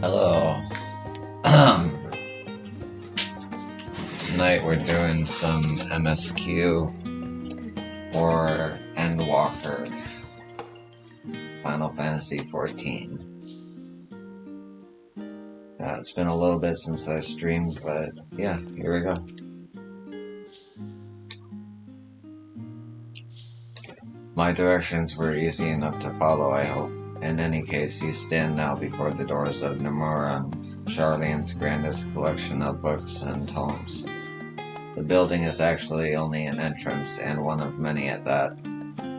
Hello. Tonight we're doing some MSQ for Endwalker, Final Fantasy 14. It's been a little bit since I streamed, but yeah, here we go. My directions were easy enough to follow, I hope. In any case, you stand now before the doors of Nemoran, Charlene's grandest collection of books and tomes. The building is actually only an entrance, and one of many at that,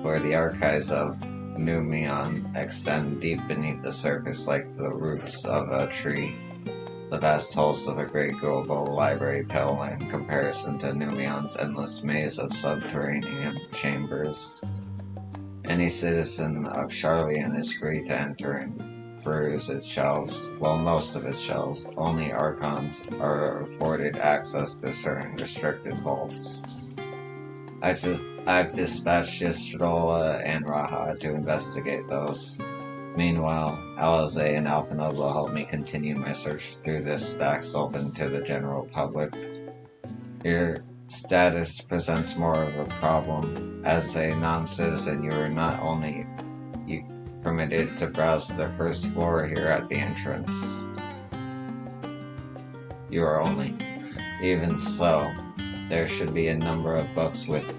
where the archives of Numeon extend deep beneath the surface like the roots of a tree. The vast halls of a great global library pale in comparison to Numeon's endless maze of subterranean chambers. Any citizen of Charleon is free to enter and peruse its shelves. Well, most of its shelves. Only Archons are afforded access to certain restricted vaults. I've dispatched Yastrola and Raha to investigate those. Meanwhile, Alize and Alphinaud will help me continue my search through the stacks open to the general public. Your status presents more of a problem. As a non-citizen, you are not only permitted to browse the first floor here at the entrance. You are only. Even so, there should be a number of books with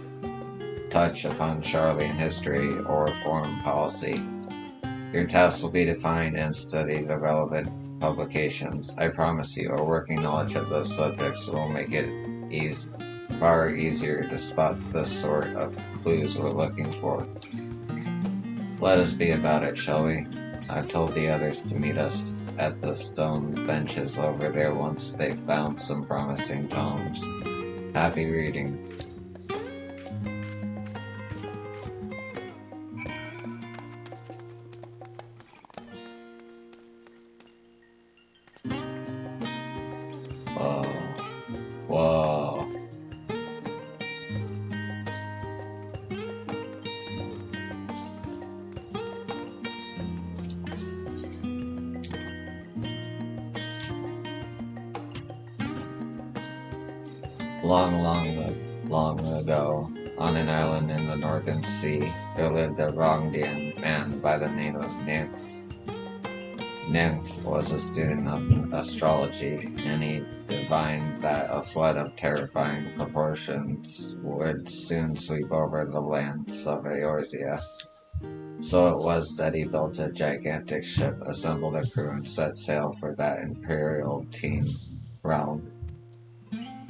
touch upon Charlean history or foreign policy. Your task will be to find and study the relevant publications. I promise you, a working knowledge of those subjects will make it far easier to spot the sort of clues we're looking for. Let us be about it, shall we? I've told the others to meet us at the stone benches over there once they've found some promising tomes. Happy reading. Whoa. Long ago, on an island in the Northern Sea, there lived a Rongdian man by the name of Nymph. Nymph was a student of astrology, and he divined that a flood of terrifying proportions would soon sweep over the lands of Eorzea. So it was that he built a gigantic ship, assembled a crew, and set sail for that imperial team realm.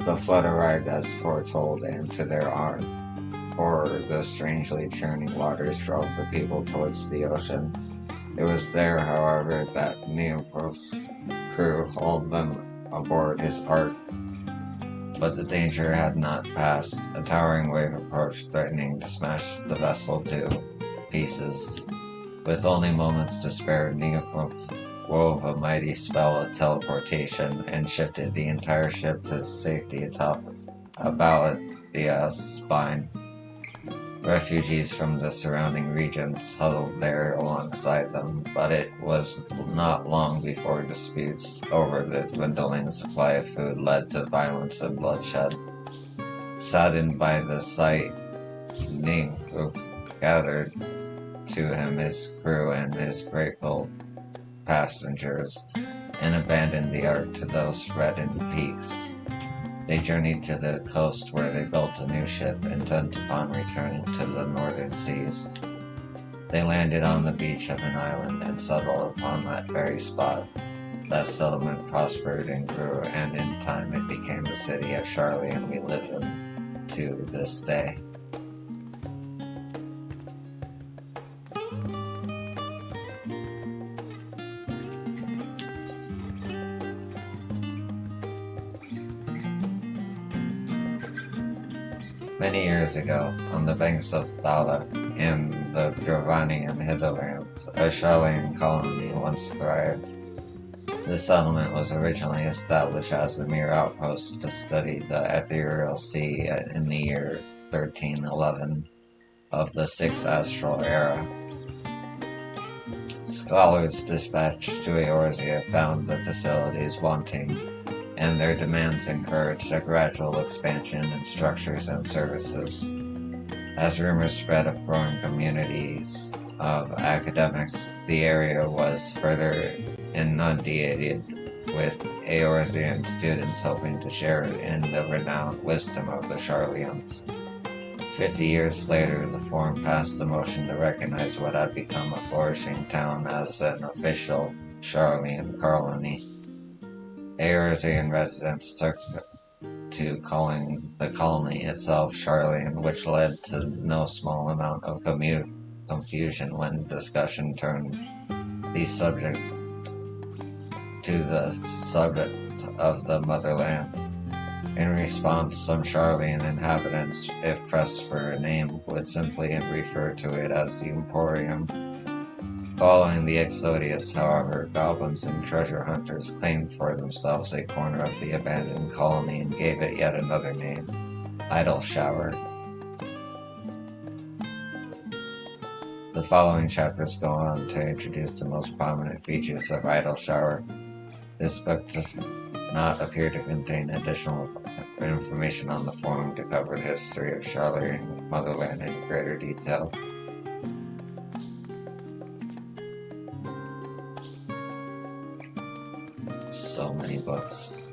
The flood arrived as foretold, and to their horror, the strangely churning waters drove the people towards the ocean. It was there, however, that Nymph's crew hauled them aboard his ark. But the danger had not passed. A towering wave approached, threatening to smash the vessel to pieces. With only moments to spare, Nymph wove a mighty spell of teleportation and shifted the entire ship to safety about the spine. Refugees from the surrounding regions huddled there alongside them, but it was not long before disputes over the dwindling supply of food led to violence and bloodshed. Saddened by the sight, Nymph gathered to him his crew and his grateful passengers and abandoned the ark to those threat in peace. They journeyed to the coast where they built a new ship, intent upon returning to the northern seas. They landed on the beach of an island and settled upon that very spot. That settlement prospered and grew, and in time it became the city of Charleon we live in to this day. Many years ago, on the banks of Thala, in the Dravanian hinterlands, a Charlean colony once thrived. The settlement was originally established as a mere outpost to study the ethereal sea in the year 1311 of the 6th Astral Era. Scholars dispatched to Eorzea found the facilities wanting, and their demands encouraged a gradual expansion in structures and services. As rumors spread of growing communities of academics, the area was further inundated with Eorzean students hoping to share in the renowned wisdom of the Charlians. 50 years later, the Forum passed a motion to recognize what had become a flourishing town as an official Charlian colony. Eorzean residents took to calling the colony itself Charlian, which led to no small amount of confusion when discussion turned the subject to the subject of the motherland. In response, some Charlian inhabitants, if pressed for a name, would simply refer to it as the Emporium. Following the exodus, however, goblins and treasure hunters claimed for themselves a corner of the abandoned colony and gave it yet another name, Idle Shower. The following chapters go on to introduce the most prominent features of Idle Shower. This book does not appear to contain additional information on the Forum to cover the history of Charlian motherland in greater detail. So many books.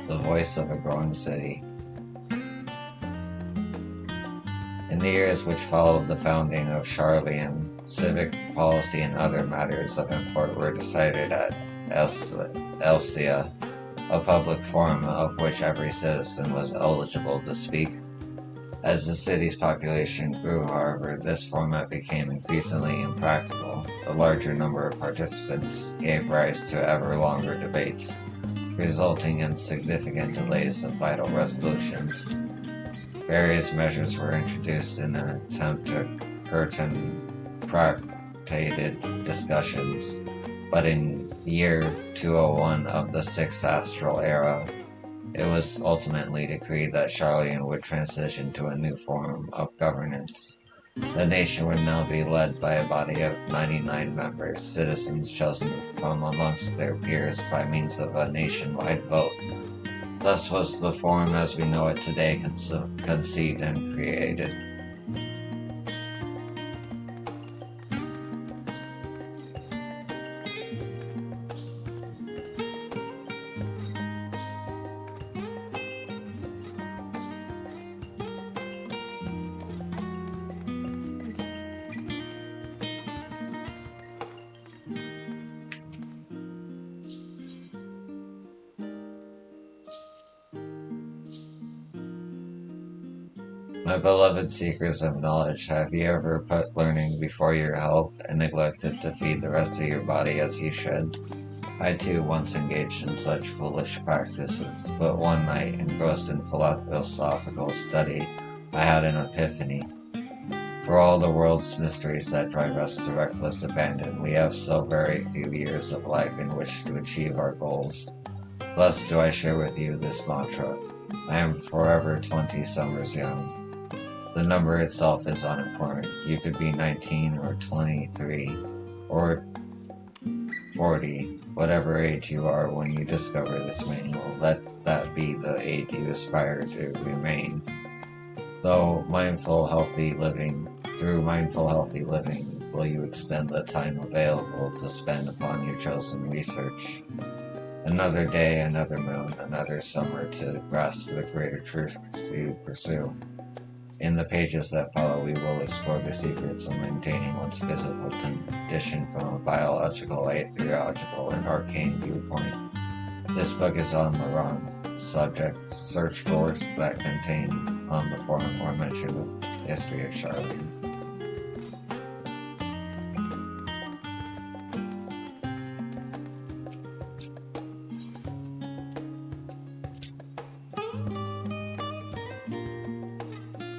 The voice of a growing city. In the years which followed the founding of Charlian, civic policy and other matters of import were decided at Elsia, a public forum of which every citizen was eligible to speak. As the city's population grew, however, this format became increasingly impractical. The larger number of participants gave rise to ever longer debates, resulting in significant delays in vital resolutions. Various measures were introduced in an attempt to curtail protracted discussions, but in year 201 of the Sixth Astral Era, it was ultimately decreed that Charlian would transition to a new form of governance. The nation would now be led by a body of 99 members, citizens chosen from amongst their peers by means of a nationwide vote. Thus was the Forum as we know it today conceived and created. My beloved seekers of knowledge, have you ever put learning before your health and neglected to feed the rest of your body as you should? I too once engaged in such foolish practices, but one night, engrossed in philosophical study, I had an epiphany. For all the world's mysteries that drive us to reckless abandon, we have so very few years of life in which to achieve our goals. Thus do I share with you this mantra: I am forever 20 summers young. The number itself is unimportant. You could be 19 or 23 or 40, whatever age you are when you discover this manual. Let that be the age you aspire to remain. Through mindful, healthy living, will you extend the time available to spend upon your chosen research. Another day, another moon, another summer to grasp the greater truths you pursue. In the pages that follow, we will explore the secrets of maintaining one's physical condition from a biological, atheological, and arcane viewpoint. This book is on the wrong subject. Search for works that contain on the Forum or mention the history of Charlian.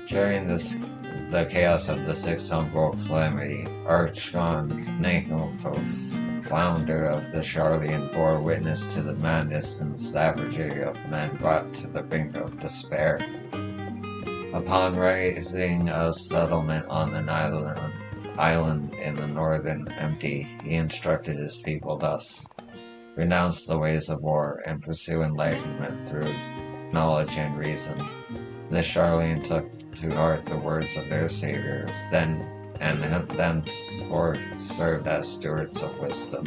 During the chaos of the Sixth Umbral Calamity, Archon Nagelfoth founder of the Charlian bore witness to the madness and savagery of men brought to the brink of despair. Upon raising a settlement on an island in the northern empty, he instructed his people thus: renounce the ways of war and pursue enlightenment through knowledge and reason. The Charlian took to heart the words of their Savior, and thenceforth served as stewards of wisdom.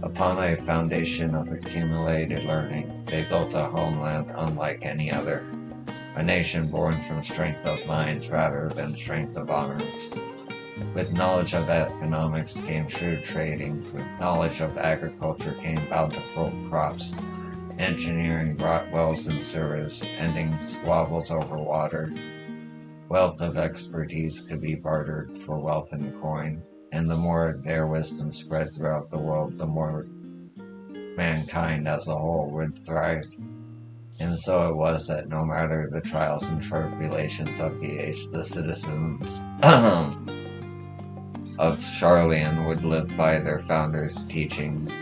Upon a foundation of accumulated learning, they built a homeland unlike any other, a nation born from strength of minds rather than strength of arms. With knowledge of economics came shrewd trading. With knowledge of agriculture came bountiful crops. Engineering brought wells and sewers, ending squabbles over water. Wealth of expertise could be bartered for wealth and coin, and the more their wisdom spread throughout the world, the more mankind as a whole would thrive. And so it was that no matter the trials and tribulations of the age, the citizens of Charlian would live by their founder's teachings.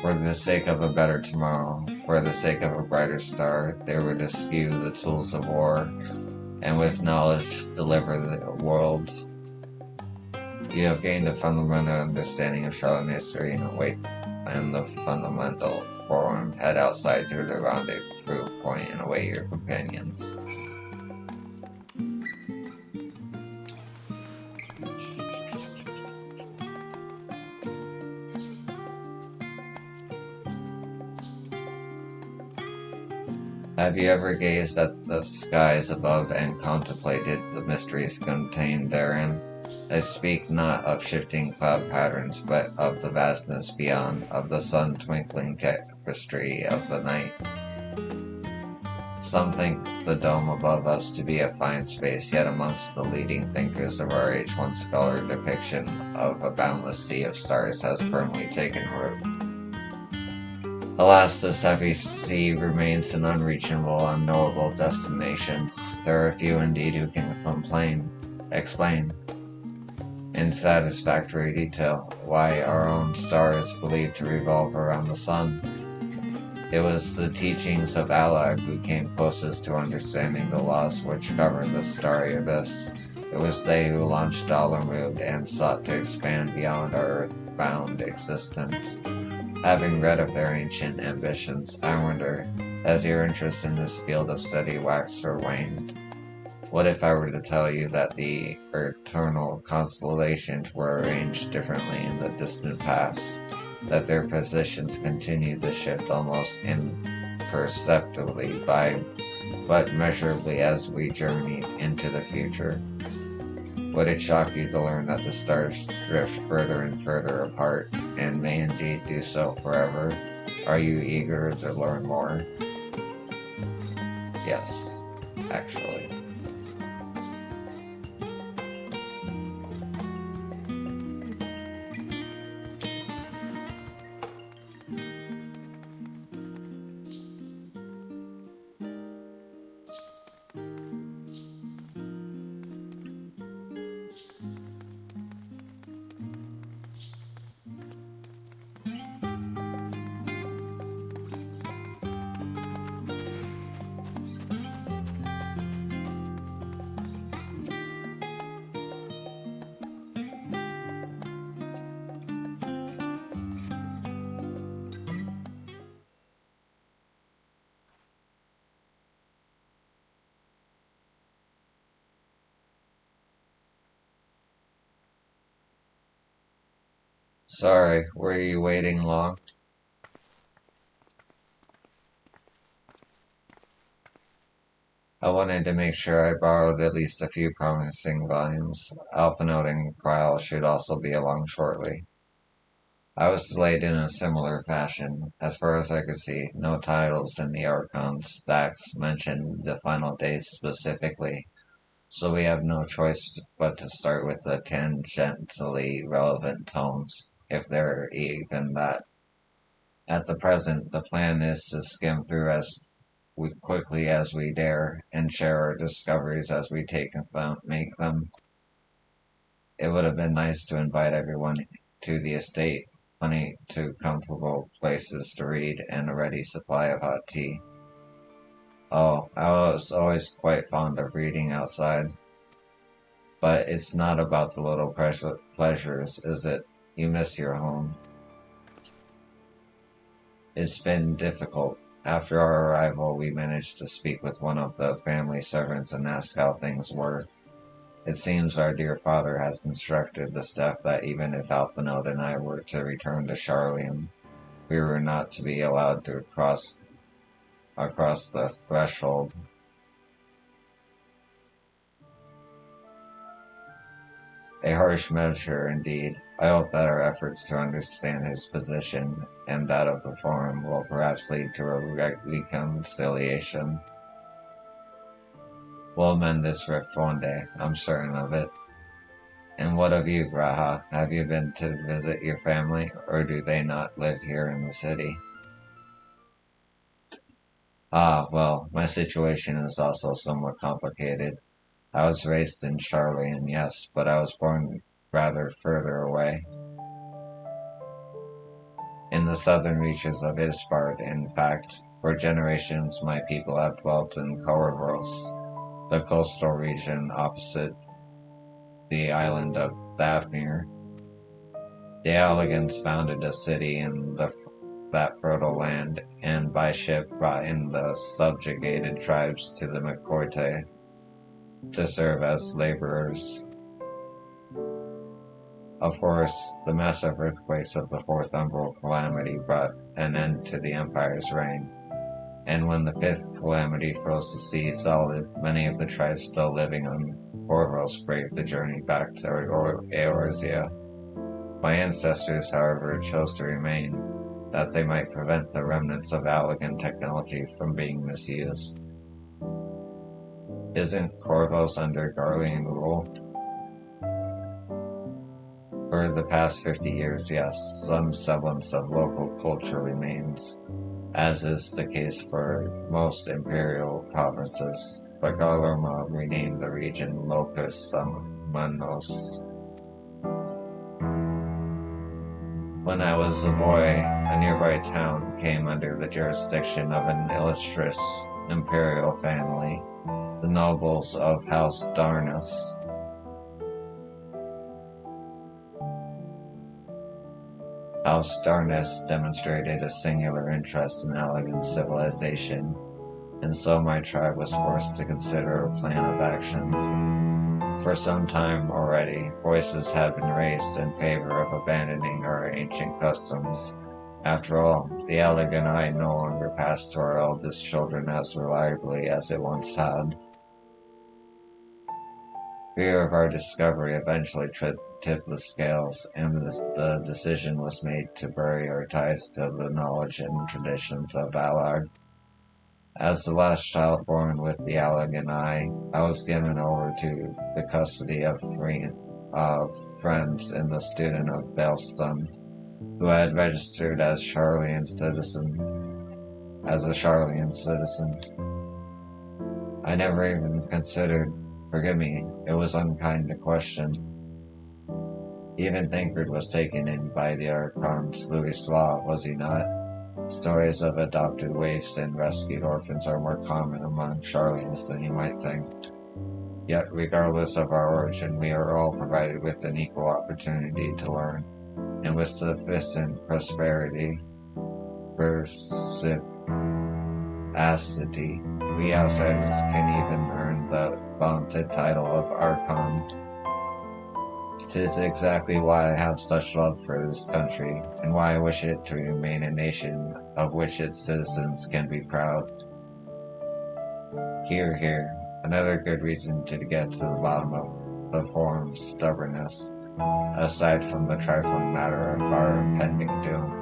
For the sake of a better tomorrow, for the sake of a brighter star, they would eschew the tools of war, and with knowledge deliver the world. You have gained a fundamental understanding of Charlian history and the fundamental form. Head outside to the rendezvous point and await your companions. Have you ever gazed at the skies above and contemplated the mysteries contained therein? I speak not of shifting cloud patterns, but of the vastness beyond, of the sun-twinkling tapestry of the night. Some think the dome above us to be a fine space, yet amongst the leading thinkers of our age, one scholar depiction of a boundless sea of stars has firmly taken root. Alas, this heavy sea remains an unreachable, unknowable destination. There are few indeed who can explain, in satisfactory detail, why our own star is believed to revolve around the sun. It was the teachings of Allah who came closest to understanding the laws which govern the starry abyss. It was they who launched Dalamud and sought to expand beyond our earth-bound existence. Having read of their ancient ambitions, I wonder, has your interest in this field of study waxed or waned? What if I were to tell you that the eternal constellations were arranged differently in the distant past, that their positions continued to shift almost imperceptibly but measurably as we journeyed into the future? Would it shock you to learn that the stars drift further and further apart, and may indeed do so forever? Are you eager to learn more? Yes, actually. Sorry, were you waiting long? I wanted to make sure I borrowed at least a few promising volumes. Alpha Note and Cryle should also be along shortly. I was delayed in a similar fashion. As far as I could see, no titles in the Archon stacks mentioned the final days specifically, so we have no choice but to start with the tangentially relevant tomes, if there are even that. At the present, the plan is to skim through as quickly as we dare, and share our discoveries as we make them. It would have been nice to invite everyone to the estate, plenty to comfortable places to read, and a ready supply of hot tea. Oh, I was always quite fond of reading outside, but it's not about the little pleasures, is it? You miss your home. It's been difficult. After our arrival, we managed to speak with one of the family servants and ask how things were. It seems our dear father has instructed the staff that even if Alphinaud and I were to return to Charlian, we were not to be allowed to across the threshold. A harsh measure indeed. I hope that our efforts to understand his position and that of the forum will perhaps lead to a reconciliation. We'll mend this rift one day, I'm certain of it. And what of you, Graha? Have you been to visit your family, or do they not live here in the city? Ah, well, my situation is also somewhat complicated. I was raised in Charlian, yes, but I was born rather further away. In the southern reaches of Isbard, in fact. For generations my people have dwelt in Corvos, the coastal region opposite the island of Thavnir. The Alligans founded a city in that fertile land, and by ship brought in the subjugated tribes to the McCoy to serve as laborers. Of course, the massive earthquakes of the Fourth Umbral Calamity brought an end to the Empire's reign, and when the Fifth Calamity froze the sea solid, many of the tribes still living on Corvos braved the journey back to Eorzea. My ancestors, however, chose to remain, that they might prevent the remnants of Allagan technology from being misused. Isn't Corvos under Garlean rule? For the past 50 years, yes, some semblance of local culture remains, as is the case for most imperial provinces, but Garlorma renamed the region Locus Summonos. When I was a boy, a nearby town came under the jurisdiction of an illustrious imperial family, the nobles of House Darnus. House Darnus demonstrated a singular interest in Allagan civilization, and so my tribe was forced to consider a plan of action. For some time already, voices had been raised in favor of abandoning our ancient customs. After all, the Allaganai no longer passed to our eldest children as reliably as it once had. Fear of our discovery eventually tipped the scales, and the decision was made to bury our ties to the knowledge and traditions of Allag. As the last child born with the Allaganai, I was given over to the custody of friends and the student of Baleston, who had registered as a Charlian citizen. I never even considered, forgive me, it was unkind to question. Even Thancred was taken in by the Archon's Louis Soir, was he not? Stories of adopted waifs and rescued orphans are more common among Charlians than you might think. Yet, regardless of our origin, we are all provided with an equal opportunity to learn, and with sufficient prosperity, veracity, we outsiders can even earn the vaunted title of Archon. 'Tis exactly why I have such love for this country, and why I wish it to remain a nation of which its citizens can be proud. Hear, hear. Another good reason to get to the bottom of the forum's stubbornness, aside from the trifling matter of our impending doom.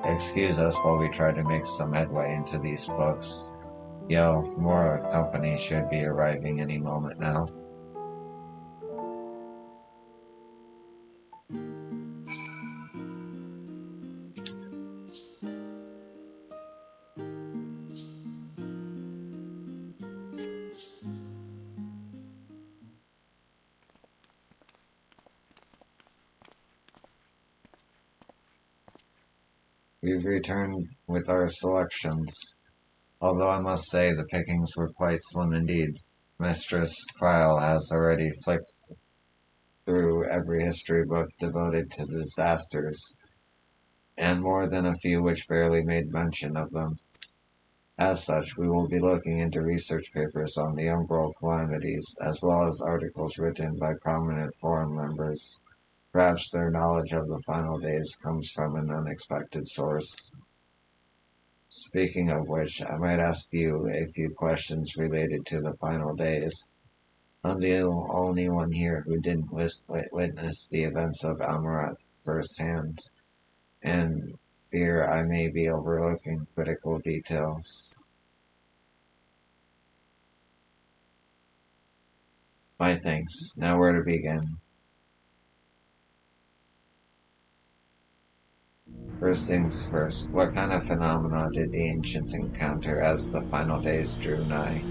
Excuse us while we try to make some headway into these books. More company should be arriving any moment now. You've returned with our selections, although I must say the pickings were quite slim indeed. Mistress Cryle has already flicked through every history book devoted to disasters, and more than a few which barely made mention of them. As such, we will be looking into research papers on the Umbral calamities, as well as articles written by prominent forum members. Perhaps their knowledge of the final days comes from an unexpected source. Speaking of which, I might ask you a few questions related to the final days. I'm the only one here who didn't witness the events of Amaranth firsthand, and fear I may be overlooking critical details. My thanks. Now where to begin? First things first, what kind of phenomena did the ancients encounter as the final days drew nigh?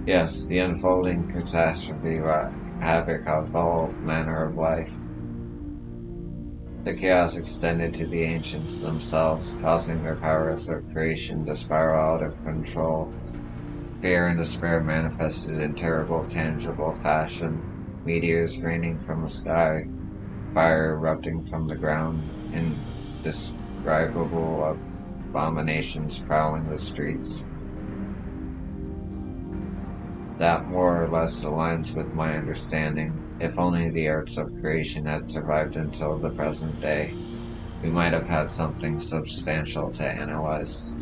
Yes, the unfolding catastrophe wrought havoc of all manner of life. The chaos extended to the ancients themselves, causing their powers of creation to spiral out of control. Fear and despair manifested in terrible, tangible fashion, meteors raining from the sky, fire erupting from the ground, indescribable abominations prowling the streets. That more or less aligns with my understanding. If only the arts of creation had survived until the present day, we might have had something substantial to analyze.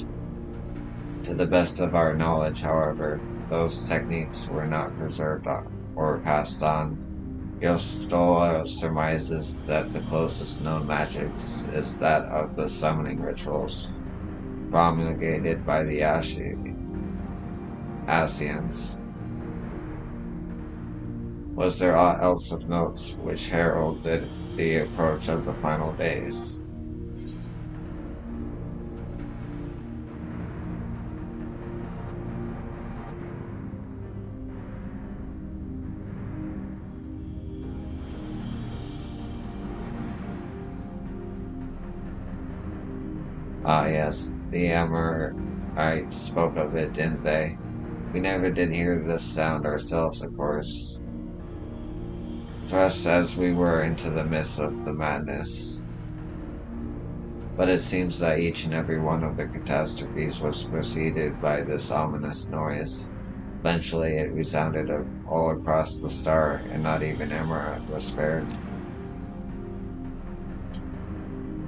To the best of our knowledge, however, those techniques were not preserved or passed on. Yostola surmises that the closest known magic is that of the summoning rituals promulgated by the Asians. Was there aught else of note which heralded the approach of the final days? Ah, yes, the Amorites spoke of it, didn't they? We never did hear this sound ourselves, of course, thrust as we were into the midst of the madness. But it seems that each and every one of the catastrophes was preceded by this ominous noise. Eventually it resounded all across the star, and not even Amaranth was spared.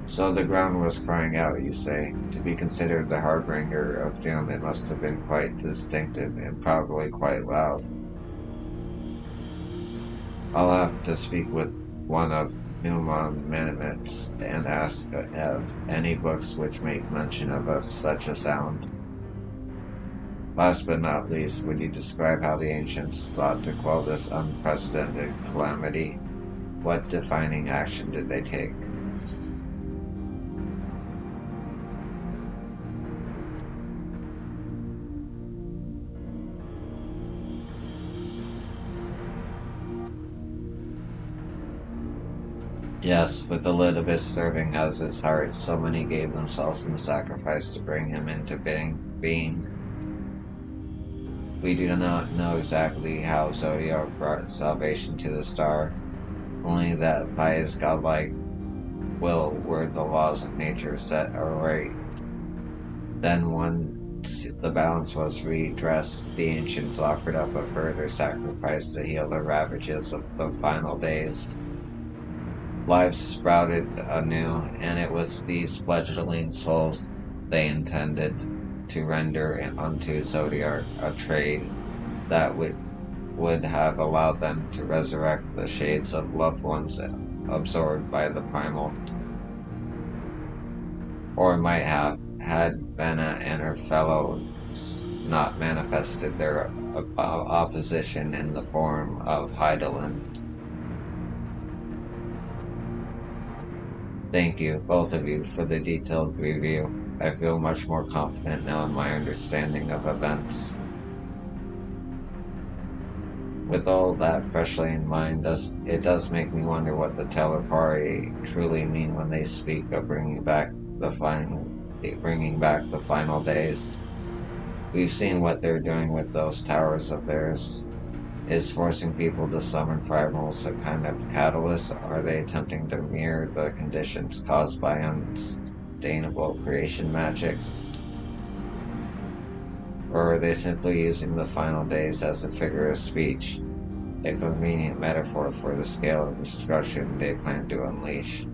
So the ground was crying out, you say. To be considered the harbinger of doom, it must have been quite distinctive, and probably quite loud. I'll have to speak with one of Newman Manamit's and ask of any books which make mention of such a sound. Last but not least, would you describe how the ancients sought to quell this unprecedented calamity? What defining action did they take? Yes, with Elidibus serving as his heart, so many gave themselves in sacrifice to bring him into being. We do not know exactly how Zodiac brought salvation to the star, only that by his godlike will were the laws of nature set aright. Then once the balance was redressed, the ancients offered up a further sacrifice to heal the ravages of the final days. Life sprouted anew, and it was these fledgling souls they intended to render unto Zodiac a trade that would have allowed them to resurrect the shades of loved ones absorbed by the primal. Or might have, had Benna and her fellows not manifested their opposition in the form of Hydaelyn. Thank you, both of you, for the detailed review. I feel much more confident now in my understanding of events. With all that freshly in mind, it does make me wonder what the Telepari truly mean when they speak of bringing back the final days. We've seen what they're doing with those towers of theirs. Is forcing people to summon primals a kind of catalyst? Are they attempting to mirror the conditions caused by unsustainable creation magics? Or are they simply using the final days as a figure of speech, a convenient metaphor for the scale of destruction they plan to unleash?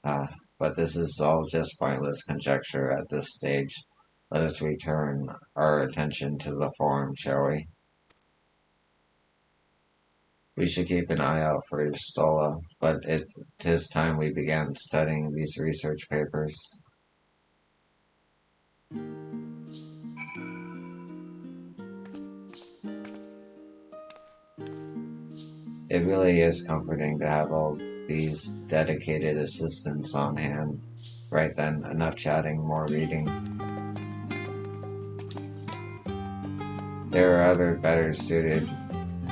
But this is all just pointless conjecture at this stage. Let us return our attention to the forum, shall we? We should keep an eye out for Stola, but tis time we began studying these research papers. It really is comforting to have all these dedicated assistants on hand. Right then, enough chatting, more reading. There are others better suited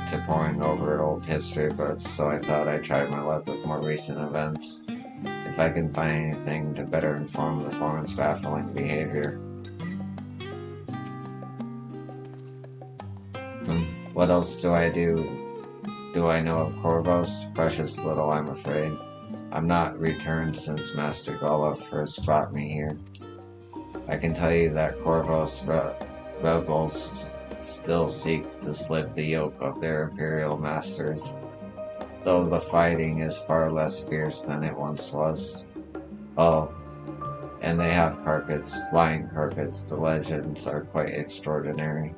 to poring over old history books, so I thought I'd try my luck with more recent events. If I can find anything to better inform the forum's baffling behavior. What else do I do? Do I know of Corvos? Precious little, I'm afraid. I'm not returned since Master Golov first brought me here. I can tell you that Corvos rebels still seek to slip the yoke of their imperial masters, though the fighting is far less fierce than it once was. Oh, and they have carpets, flying carpets. The legends are quite extraordinary.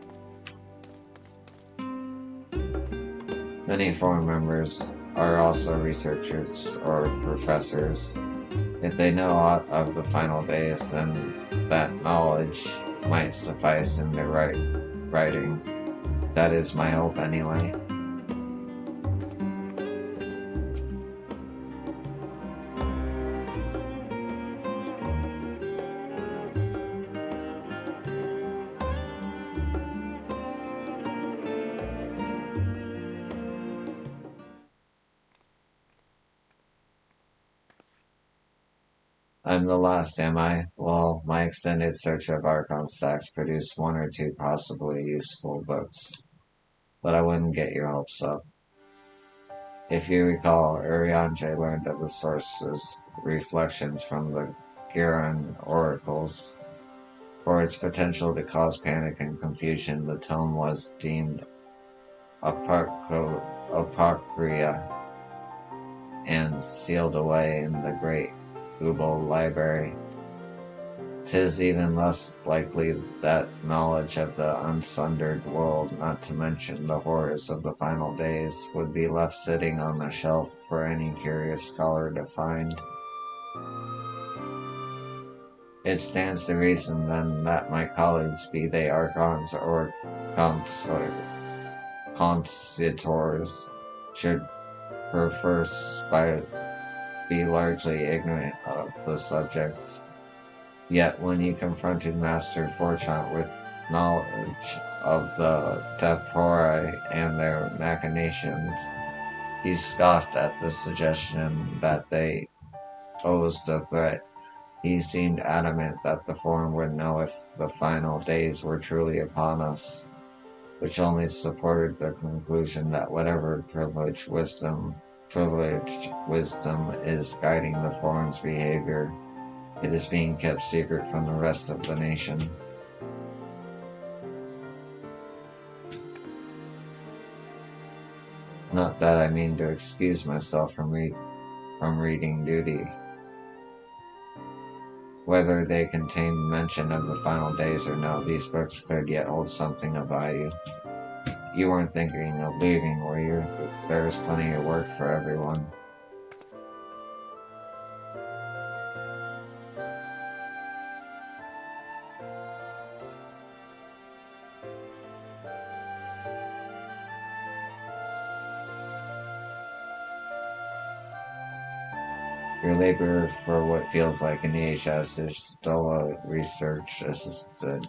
Many forum members are also researchers or professors. If they know aught of the final days, then that knowledge might suffice in their writing. That is my hope anyway. I'm the last, am I? Well, my extended search of Archon stacks produced one or two possibly useful books, but I wouldn't get your hopes up. If you recall, Urianger learned of the source's reflections from the Giran oracles. For its potential to cause panic and confusion, the tome was deemed apocrypha and sealed away in the great Ubal library. 'Tis even less likely that knowledge of the unsundered world, not to mention the horrors of the final days, would be left sitting on a shelf for any curious scholar to find. It stands to reason, then, that my colleagues, be they archons or constitutors, should first be largely ignorant of the subject. Yet when he confronted Master Forchant with knowledge of the Tepori and their machinations, he scoffed at the suggestion that they posed a threat. He seemed adamant that the forum would know if the final days were truly upon us, which only supported the conclusion that whatever privileged wisdom is guiding the forum's behavior, it is being kept secret from the rest of the nation. Not that I mean to excuse myself from reading duty. Whether they contain mention of the final days or no, these books could yet hold something of value. You weren't thinking of leaving, were you? There's plenty of work for everyone. Your labor for what feels like an age as still a research assistant.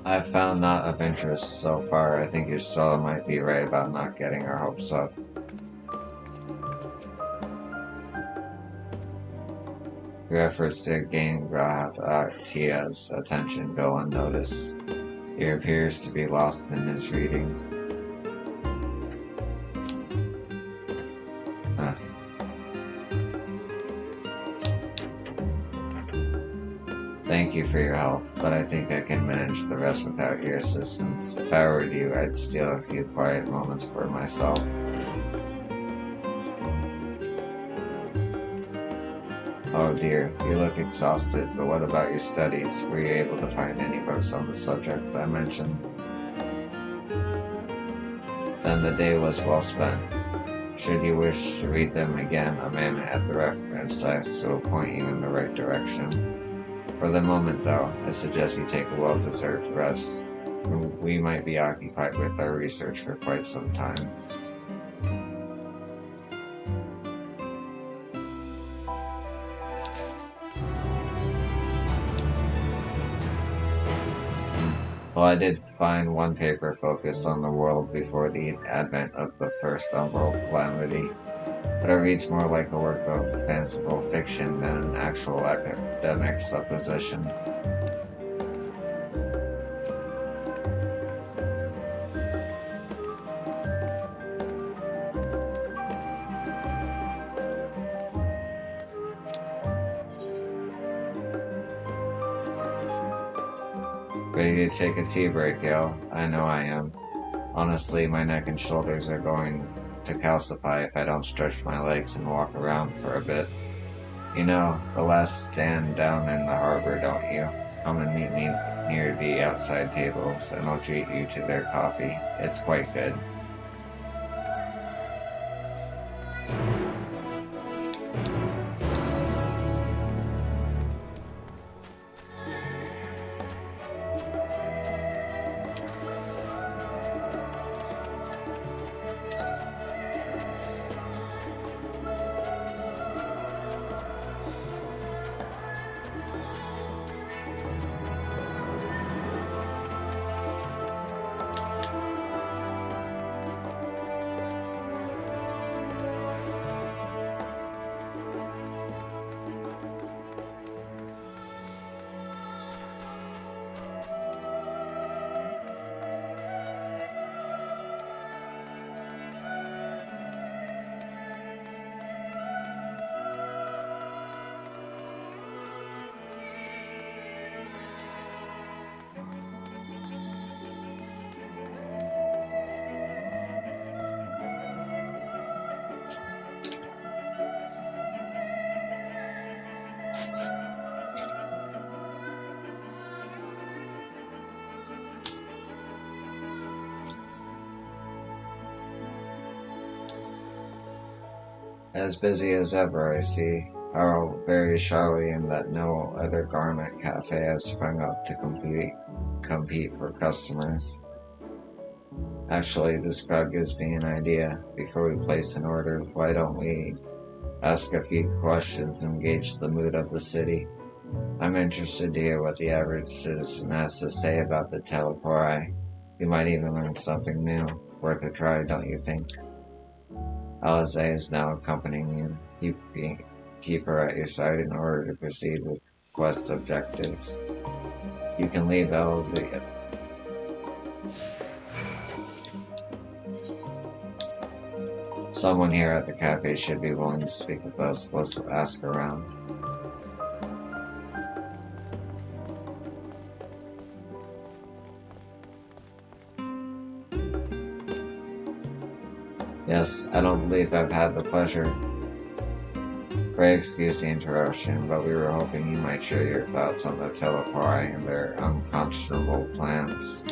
I've found not of interest so far. I think your still might be right about not getting our hopes up. Your efforts to gain Tia's attention go unnoticed. He appears to be lost in his reading. Huh. Thank you for your help, but I think I can manage the rest without your assistance. If I were you, I'd steal a few quiet moments for myself. Oh dear, you look exhausted, but what about your studies? Were you able to find any books on the subjects I mentioned? Then the day was well spent. Should you wish to read them again, a man at the reference desk will point you in the right direction. For the moment, though, I suggest you take a well-deserved rest. We might be occupied with our research for quite some time. Well, I did find one paper focused on the world before the advent of the first umbral calamity, but it reads more like a work of fanciful fiction than an actual academic supposition. Ready to take a tea break, yo? I know I am. Honestly, my neck and shoulders are going to calcify if I don't stretch my legs and walk around for a bit. You know, the last stand down in the harbor, don't you? Come and meet me near the outside tables, and I'll treat you to their coffee. It's quite good. As busy as ever, I see. How very Charliean that no other garment cafe has sprung up to compete for customers. Actually, this crowd gives me an idea. Before we place an order, why don't we ask a few questions and gauge the mood of the city? I'm interested to hear what the average citizen has to say about the telepori. We might even learn something new. Worth a try, don't you think? Alize is now accompanying you. Keep her at your side in order to proceed with quest objectives. You can leave Alize. Someone here at the cafe should be willing to speak with us. Let's ask around. Yes, I don't believe I've had the pleasure. Pray excuse the interruption, but we were hoping you might share your thoughts on the telepori and their unconscionable plans.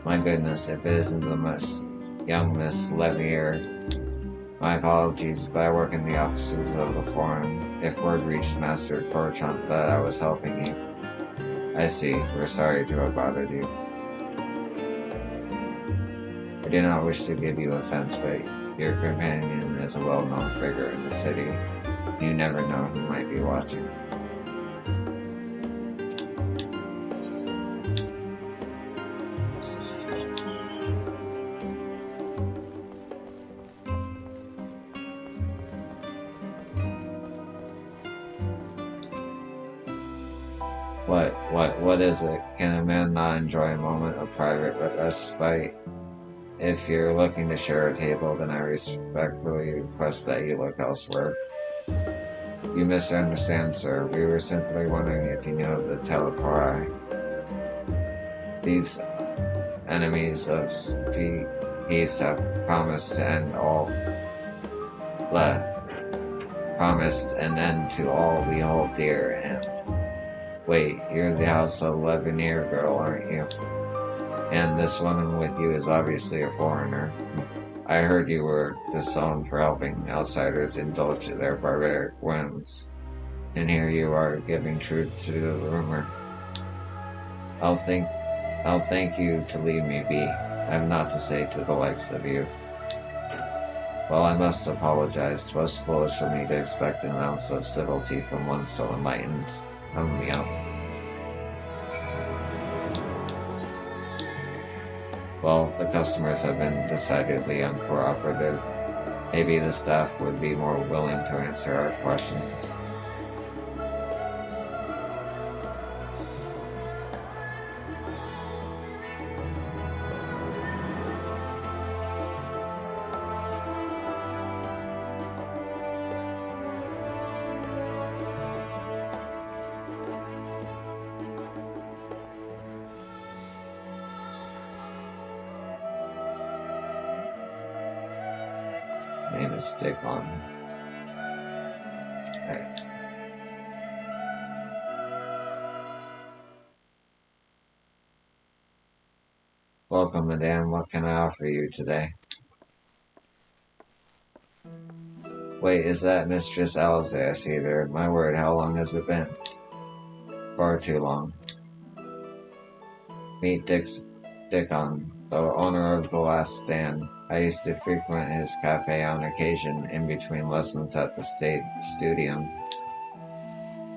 My goodness, if it isn't the young Miss Levier. My apologies, but I work in the offices of the forum. If word reached Master Forchant that I was helping you. I see, we're sorry to have bothered you. do not wish to give you offense, but your companion is a well-known figure in the city. You never know who might be watching. What is it? Can a man not enjoy a moment of private respite? If you're looking to share a table, then I respectfully request that you look elsewhere. You misunderstand, sir. We were simply wondering if you knew of the Telepori. These enemies of peace have promised to end all. Promised an end to all we hold dear. And wait, you're the House of Levenier girl, aren't you? And this woman with you is obviously a foreigner. I heard you were disowned for helping outsiders indulge their barbaric whims, and here you are giving truth to the rumor. I'll thank you to leave me be. I have naught to say to the likes of you. Well, I must apologize. 'Twas foolish of me to expect an ounce of civility from one so enlightened. Hung me up. Well, the customers have been decidedly uncooperative. Maybe the staff would be more willing to answer our questions. Name is Stick on. Okay. Welcome, madame. What can I offer you today? Wait, is that Mistress Alice I see there? My word, how long has it been? Far too long. Meet Dickon, the owner of the Last Stand. I used to frequent his cafe on occasion in between lessons at the State Studium.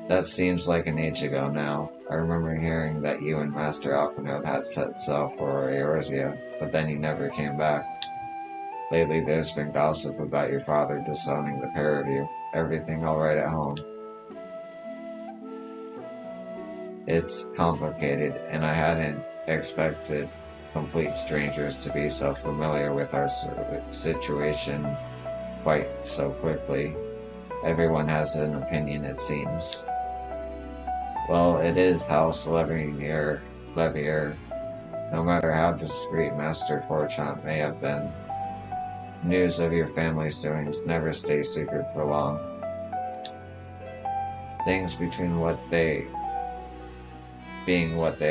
That seems like an age ago now. I remember hearing that you and Master Alphonode had set sail for Eorzea, but then you never came back. Lately there's been gossip about your father disowning the pair of you. Everything alright at home? It's complicated, and I hadn't expected complete strangers to be so familiar with our situation quite so quickly. Everyone has an opinion, it seems. Well, it is House Levier. No matter how discreet Master Forchant may have been, news of your family's doings never stay secret for long. Things between what they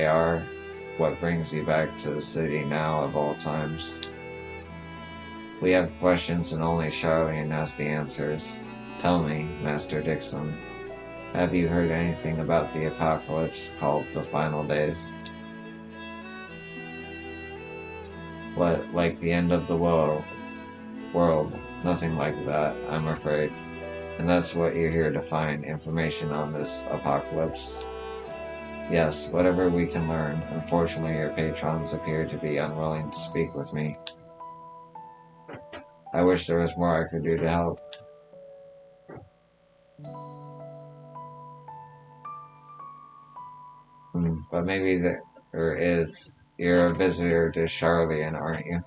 are, what brings you back to the city now of all times. We have questions and only Charlene has the answers. Tell me, Master Dixon, have you heard anything about the apocalypse called the Final Days? What, like the end of the world? Nothing like that, I'm afraid. And that's what you're here to find, information on this apocalypse. Yes, whatever we can learn. Unfortunately, your patrons appear to be unwilling to speak with me. I wish there was more I could do to help. But maybe there is. You're a visitor to Charlene, aren't you?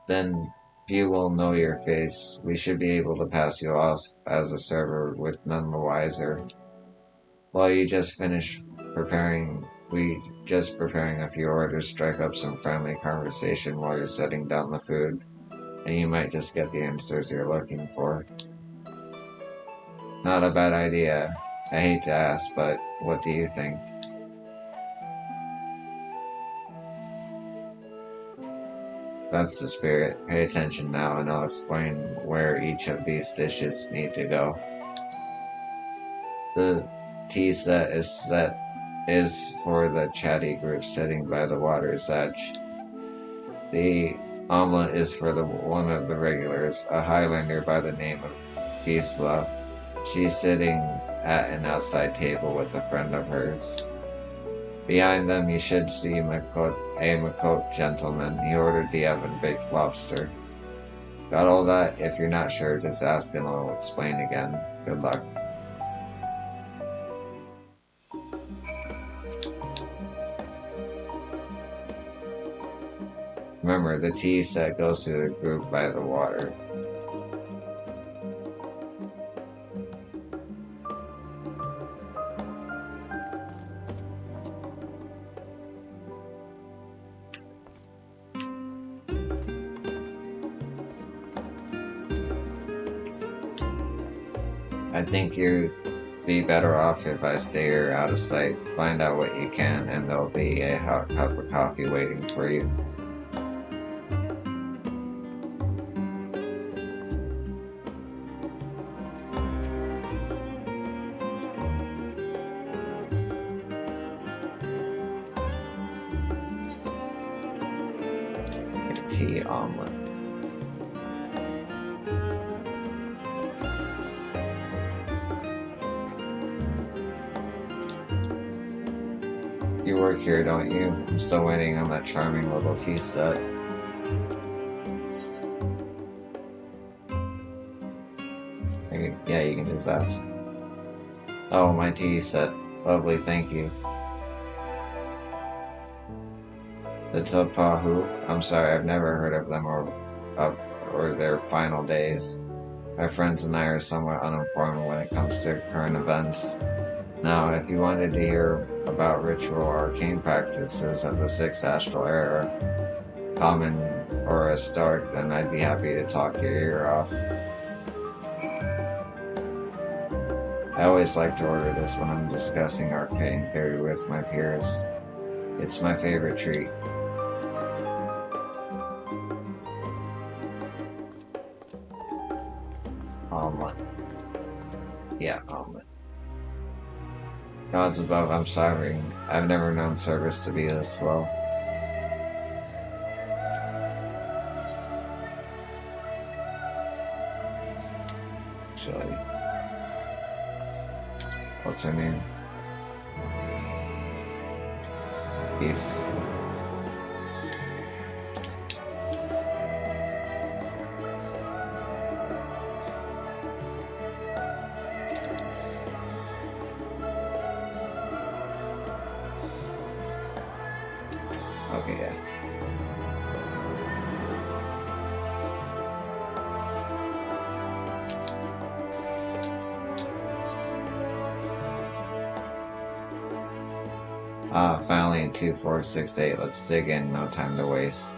Then few will know your face. We should be able to pass you off as a server with none the wiser. While you just finished preparing a few orders, strike up some friendly conversation while you're setting down the food, and you might just get the answers you're looking for. Not a bad idea. I hate to ask, but what do you think? That's the spirit. Pay attention now, and I'll explain where each of these dishes need to go. The tea set is set is for the chatty group sitting by the water's edge. The omelet is for one of the regulars, a Highlander by the name of Gisela. She's sitting at an outside table with a friend of hers. Behind them you should see a Makot gentleman. He ordered the oven-baked lobster. Got all that? If you're not sure, just ask and I'll explain again. Good luck. Remember, the tea set goes to the group by the water. I think you'd be better off if I stay here out of sight. Find out what you can, and there'll be a hot cup of coffee waiting for you. Tea omelet. You work here, don't you? I'm still waiting on that charming little tea set. Yeah, you can just ask. Oh, my tea set. Lovely, thank you. The Topahu? I'm sorry, I've never heard of them or their final days. My friends and I are somewhat uninformed when it comes to current events. Now, if you wanted to hear about ritual arcane practices of the Sixth Astral Era, common or historic, then I'd be happy to talk your ear off. I always like to order this when I'm discussing arcane theory with my peers. It's my favorite treat. Omelet. Yeah, omelet. Gods above, I'm starving. I've never known service to be this slow. Actually, what's her name? Peace. Okay, yeah. Finally in 2468, let's dig in, no time to waste.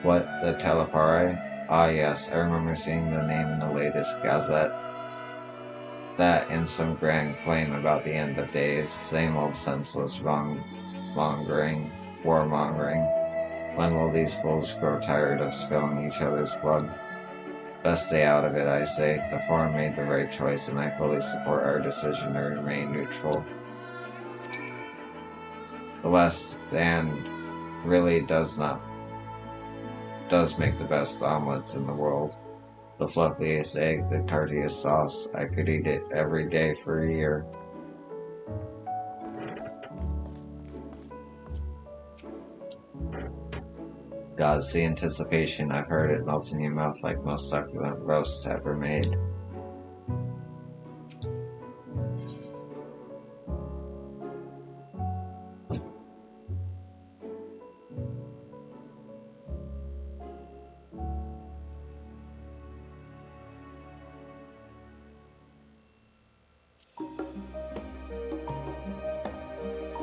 What, the Telepare? Ah yes, I remember seeing the name in the latest Gazette. That and some grand claim about the end of days, same old senseless warmongering. When will these fools grow tired of spilling each other's blood? Best stay out of it, I say. The forum made the right choice, and I fully support our decision to remain neutral. The West End really does make the best omelets in the world. The fluffiest egg, the tartiest sauce. I could eat it every day for a year. God, it's the anticipation. I've heard it melts in your mouth like most succulent roasts ever made.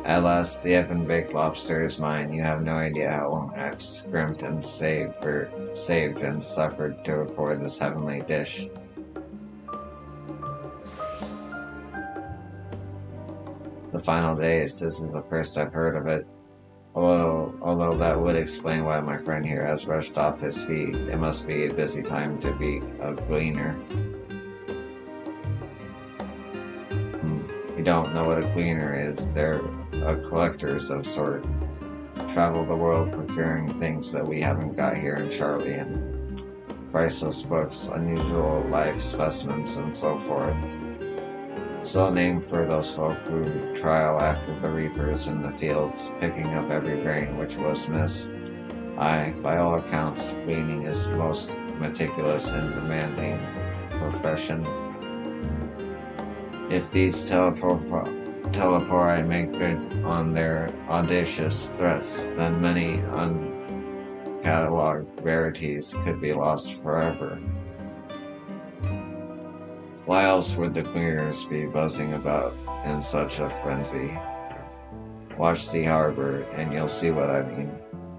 At last, the oven-baked lobster is mine. You have no idea how long I've scrimped and saved and suffered to afford this heavenly dish. The final days, this is the first I've heard of it. Although that would explain why my friend here has rushed off his feet. It must be a busy time to be a gleaner. don't know what a cleaner is, they're a collectors of sort. Travel the world procuring things that we haven't got here in Charlian. Priceless books, unusual life specimens, and so forth. So named for those folk who trail after the reapers in the fields, picking up every grain which was missed. Aye, by all accounts, cleaning is most meticulous and demanding profession. If these telepori make good on their audacious threats, then many uncatalogued rarities could be lost forever. Why else would the cleaners be buzzing about in such a frenzy? Watch the harbor, and you'll see what I mean.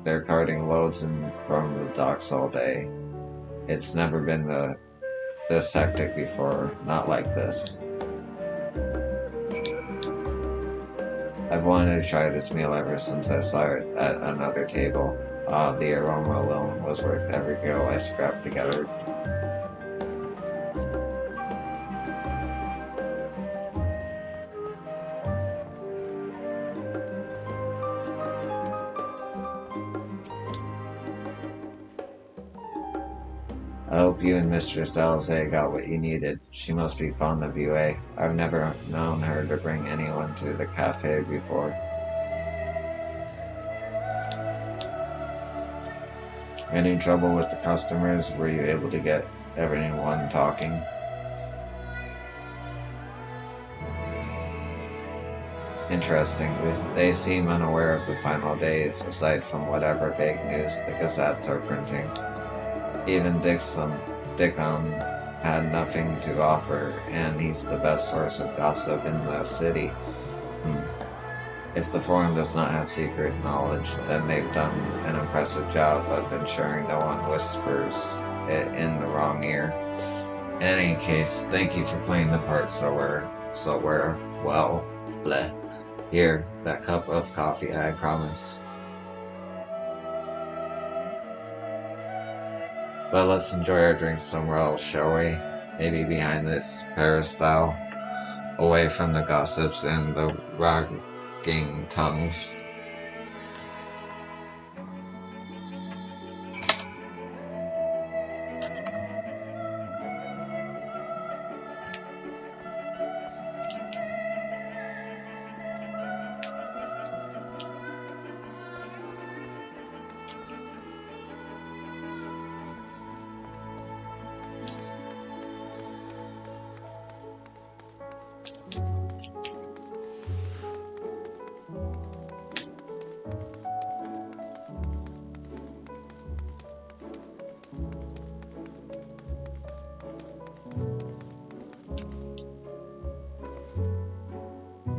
They're carting loads in from the docks all day. It's never been this hectic before, not like this. I've wanted to try this meal ever since I saw it at another table. The aroma alone was worth every gill I scrapped together. I hope you and Mistress Dalzay got what you needed. She must be fond of you, eh? I've never known her to bring anyone to the cafe before. Any trouble with the customers? Were you able to get everyone talking? Interesting. They seem unaware of the final days, aside from whatever vague news the gazettes are printing. Even Dickon had nothing to offer, and he's the best source of gossip in the city. If the forum does not have secret knowledge, then they've done an impressive job of ensuring no one whispers it in the wrong ear. In any case, thank you for playing the part so well. Bleh. Here, that cup of coffee I promise. But let's enjoy our drinks somewhere else, shall we? Maybe behind this peristyle, away from the gossips and the wagging tongues.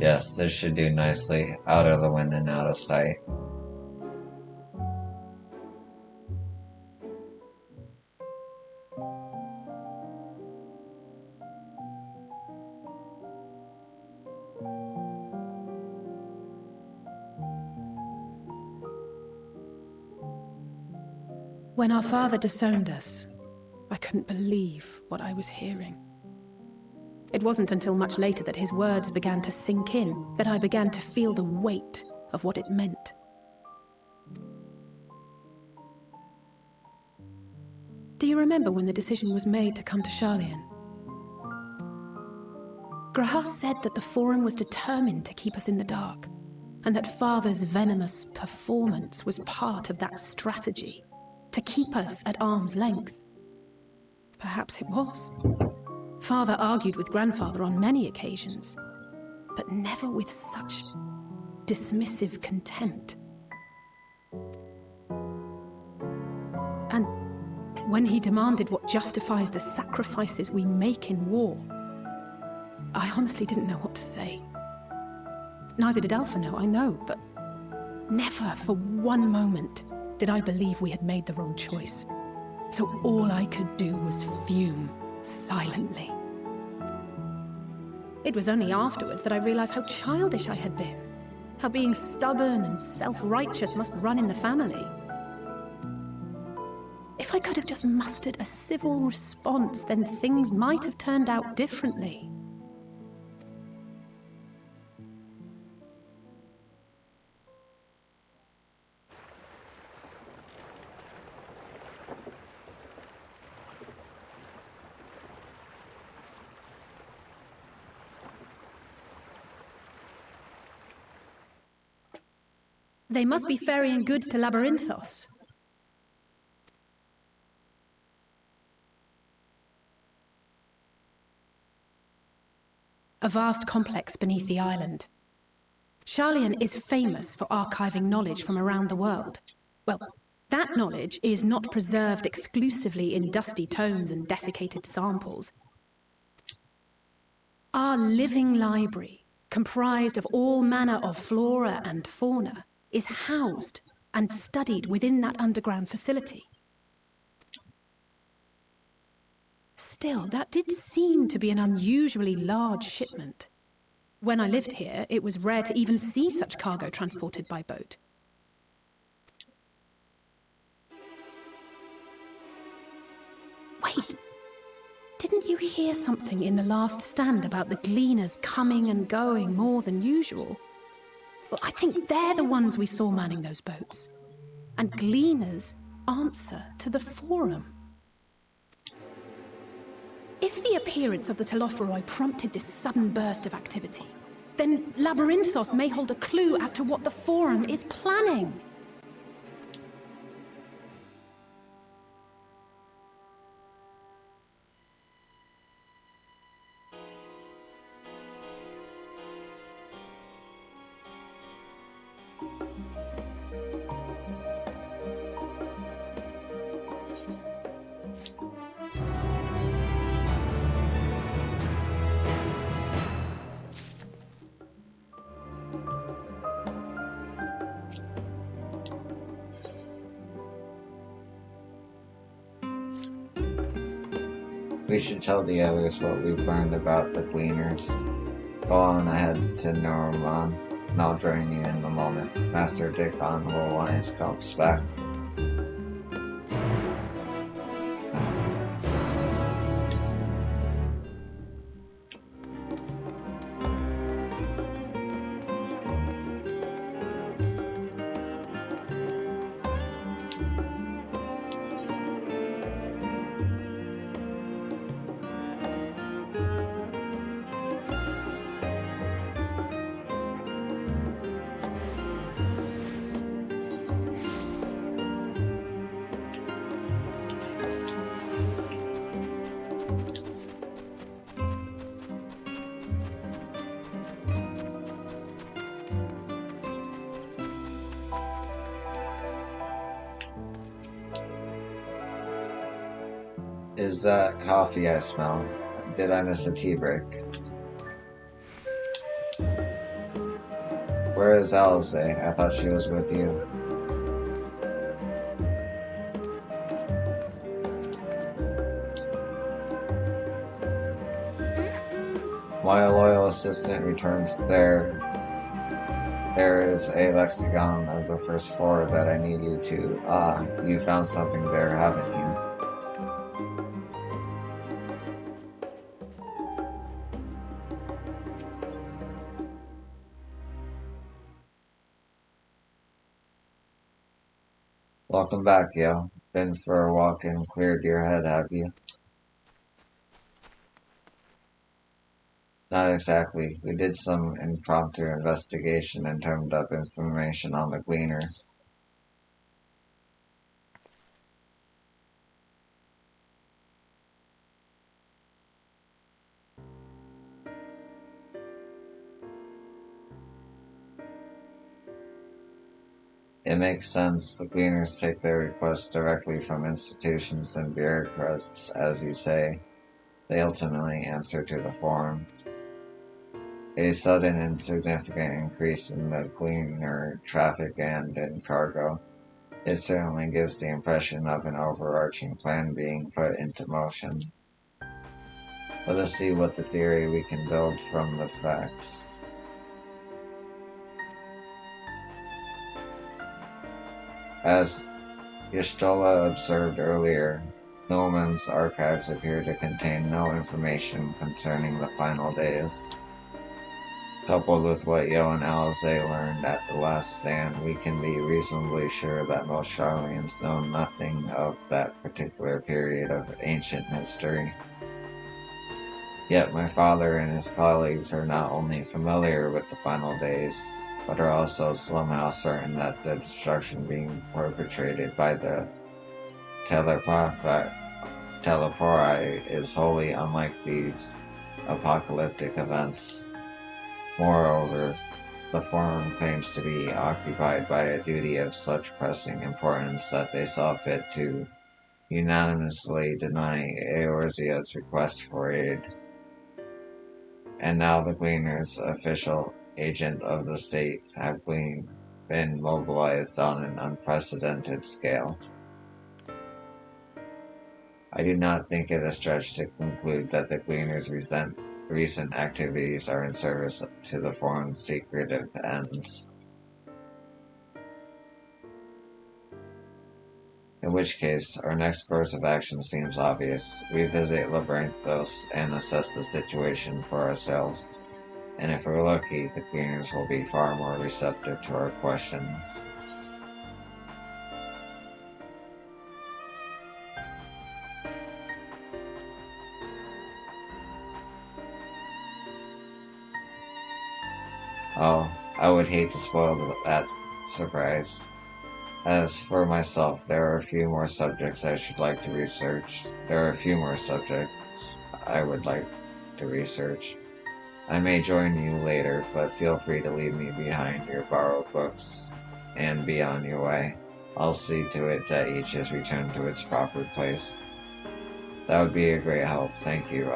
Yes, this should do nicely, out of the wind and out of sight. When our father disowned us, I couldn't believe what I was hearing. It wasn't until much later that his words began to sink in, that I began to feel the weight of what it meant. Do you remember when the decision was made to come to Charlian? Grahas said that the Forum was determined to keep us in the dark, and that Father's venomous performance was part of that strategy, to keep us at arm's length. Perhaps it was. Father argued with Grandfather on many occasions, but never with such dismissive contempt. And when he demanded what justifies the sacrifices we make in war, I honestly didn't know what to say. Neither did Alpha know, I know, but never for one moment did I believe we had made the wrong choice. So all I could do was fume silently. It was only afterwards that I realized how childish I had been, how being stubborn and self-righteous must run in the family. If I could have just mustered a civil response, then things might have turned out differently. They must be ferrying goods to Labyrinthos. A vast complex beneath the island. Sharlayan is famous for archiving knowledge from around the world. Well, that knowledge is not preserved exclusively in dusty tomes and desiccated samples. Our living library, comprised of all manner of flora and fauna, is housed and studied within that underground facility. Still, that did seem to be an unusually large shipment. When I lived here, it was rare to even see such cargo transported by boat. Wait! Didn't you hear something in the last stand about the gleaners coming and going more than usual? Well, I think they're the ones we saw manning those boats. And gleaners answer to the Forum. If the appearance of the Telophoroi prompted this sudden burst of activity, then Labyrinthos may hold a clue as to what the Forum is planning. We should tell the others what we've learned about the Gleaners. Go on ahead to Norman, and I'll join you in the moment. Master Dickon will want his cups back. Is that coffee I smell? Did I miss a tea break? Where is Alice? I thought she was with you. My loyal assistant returns there. There is a lexicon of the first four that I need you to. Ah, you found something there, haven't you? Welcome back, yo. Been for a walk and cleared your head, have you? Not exactly. We did some impromptu investigation and turned up information on the Gleaners. It makes sense. The Gleaners take their requests directly from institutions and bureaucrats, as you say. They ultimately answer to the Forum. A sudden and significant increase in the Gleaner traffic and in cargo. It certainly gives the impression of an overarching plan being put into motion. Let us see what the theory we can build from the facts. As Yashtola observed earlier, Norman's archives appear to contain no information concerning the final days. Coupled with what Yo and Alize learned at the last stand, we can be reasonably sure that most Sharlayans know nothing of that particular period of ancient history. Yet my father and his colleagues are not only familiar with the final days, but are also somehow certain that the destruction being perpetrated by the Telepori is wholly unlike these apocalyptic events. Moreover, the forum claims to be occupied by a duty of such pressing importance that they saw fit to unanimously deny Eorzea's request for aid. And now the Gleaners, official agent of the state, have been mobilized on an unprecedented scale. I do not think it a stretch to conclude that the Gleaners' recent activities are in service to the forum's secretive ends. In which case, our next course of action seems obvious. We visit Labyrinthos and assess the situation for ourselves. And if we're lucky, the Gleaners will be far more receptive to our questions. Oh, I would hate to spoil that surprise. As for myself, there are a few more subjects I should like to research. There are a few more subjects I would like to research. I may join you later, but feel free to leave me behind your borrowed books and be on your way. I'll see to it that each is returned to its proper place. That would be a great help. Thank you,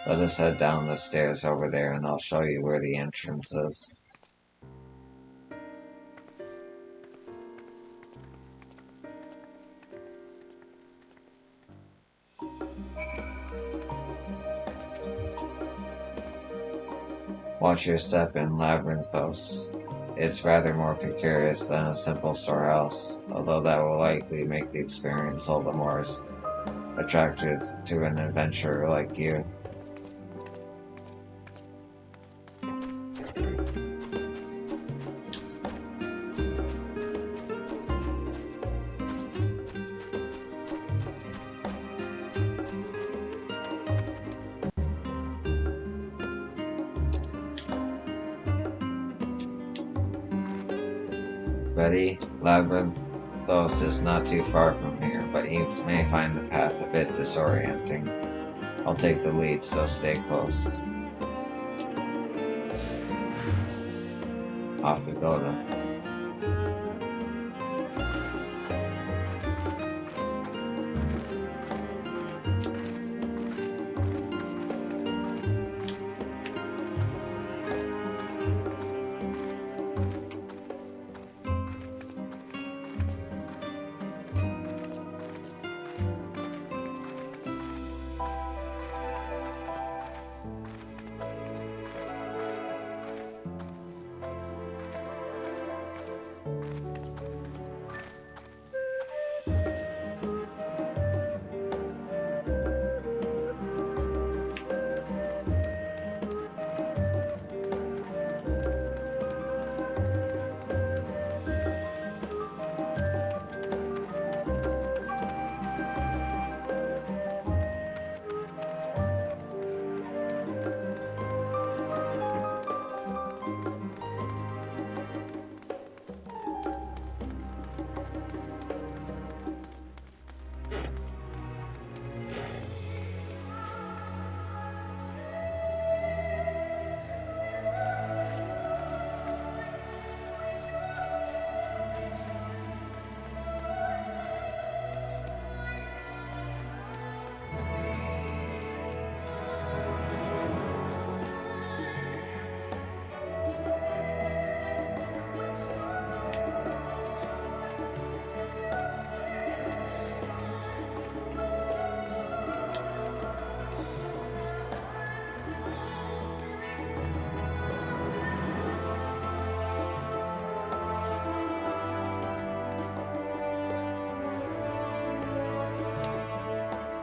Let us head down the stairs over there and I'll show you where the entrance is. Watch your step in Labyrinthos. It's rather more precarious than a simple storehouse, although that will likely make the experience all the more attractive to an adventurer like you. Ready? Labyrinthos is not too far from here, but you may find the path a bit disorienting. I'll take the lead, so stay close. Off we go then.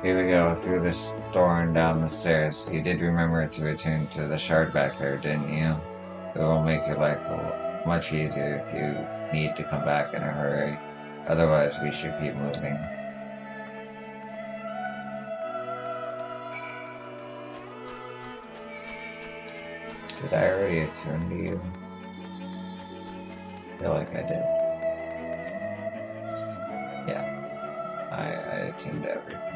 Here we go, through this door and down the stairs. You did remember to return to the shard back there, didn't you? It will make your life much easier if you need to come back in a hurry. Otherwise, we should keep moving. Did I already attune to you? I feel like I did. Yeah, I attuned to everything.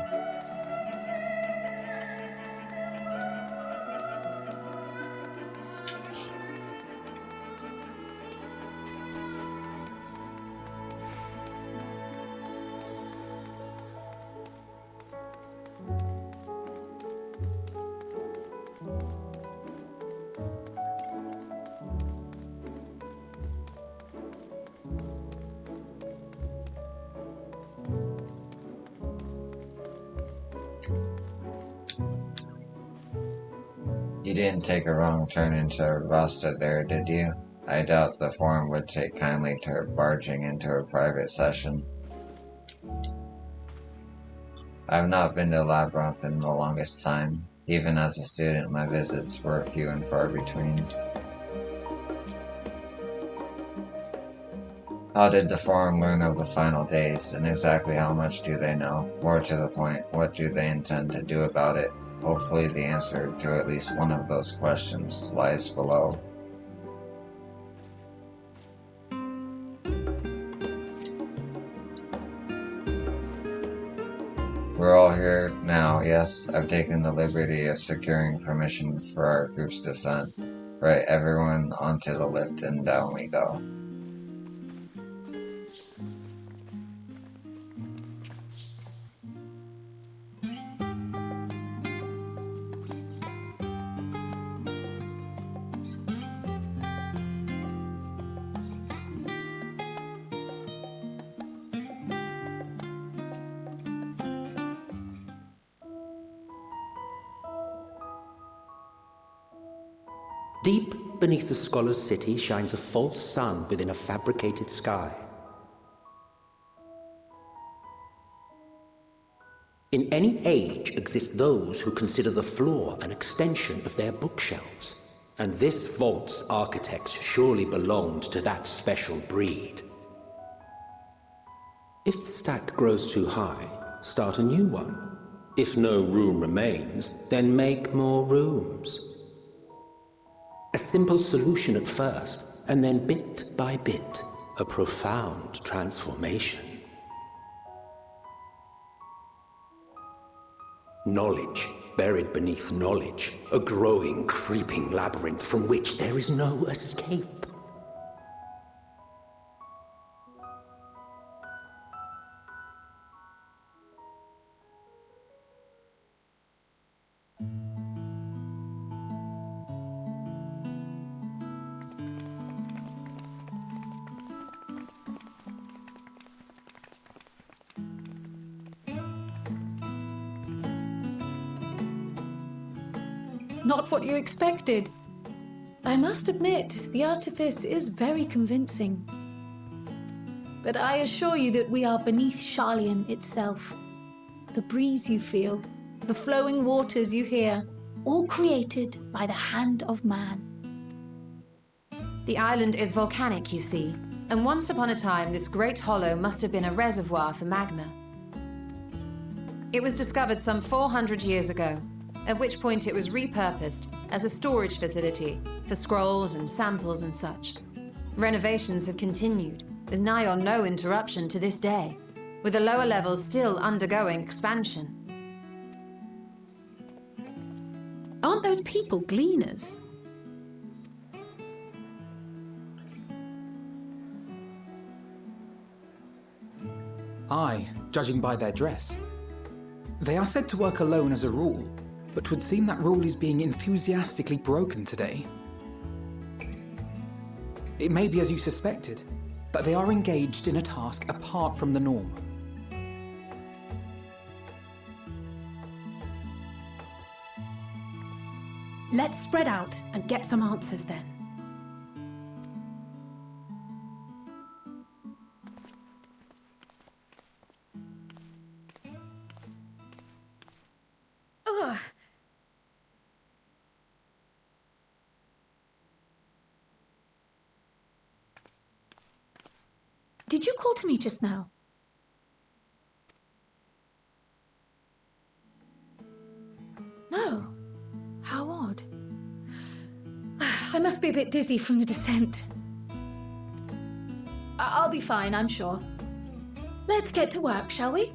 You didn't take a wrong turn into Rasta there, did you? I doubt the forum would take kindly to her barging into a private session. I've not been to Labyrinth in the longest time. Even as a student, my visits were few and far between. How did the forum learn of the final days, and exactly how much do they know? More to the point, what do they intend to do about it? Hopefully the answer to at least one of those questions lies below. We're all here now, yes. I've taken the liberty of securing permission for our group's descent. Right, everyone onto the lift and down we go. Deep beneath the scholar's city shines a false sun within a fabricated sky. In any age exist those who consider the floor an extension of their bookshelves, and this vault's architects surely belonged to that special breed. If the stack grows too high, start a new one. If no room remains, then make more rooms. A simple solution at first, and then bit by bit, a profound transformation. Knowledge, buried beneath knowledge, a growing, creeping labyrinth from which there is no escape. Not what you expected. I must admit, the artifice is very convincing. But I assure you that we are beneath Sharlayan itself. The breeze you feel, the flowing waters you hear, all created by the hand of man. The island is volcanic, you see, and once upon a time this great hollow must have been a reservoir for magma. It was discovered some 400 years ago, at which point it was repurposed as a storage facility for scrolls and samples and such. Renovations have continued, with nigh on no interruption to this day, with the lower levels still undergoing expansion. Aren't those people gleaners? Aye, judging by their dress. They are said to work alone as a rule, but 'twould seem that rule is being enthusiastically broken today. It may be as you suspected, that they are engaged in a task apart from the norm. Let's spread out and get some answers then. Ugh. Did you call to me just now? No. How odd. I must be a bit dizzy from the descent. I'll be fine, I'm sure. Let's get to work, shall we?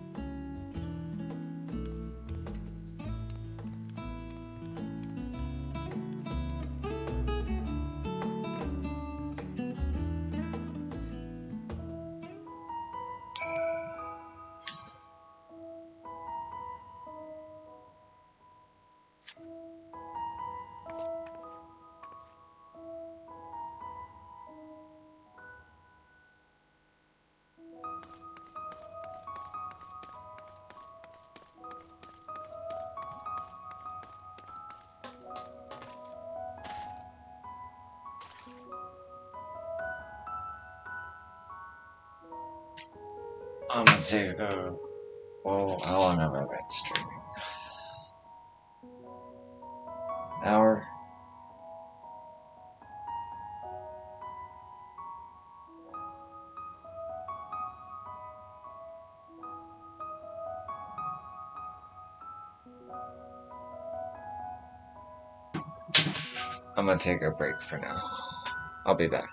I'm gonna take a. Well, how long have I been streaming? Hour? I'm gonna take a break for now. I'll be back.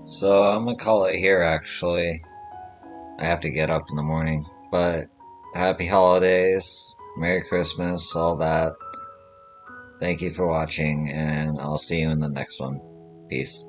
So I'm gonna call it here actually. I have to get up in the morning. But happy holidays, Merry Christmas, all that. Thank you for watching, and I'll see you in the next one. Peace.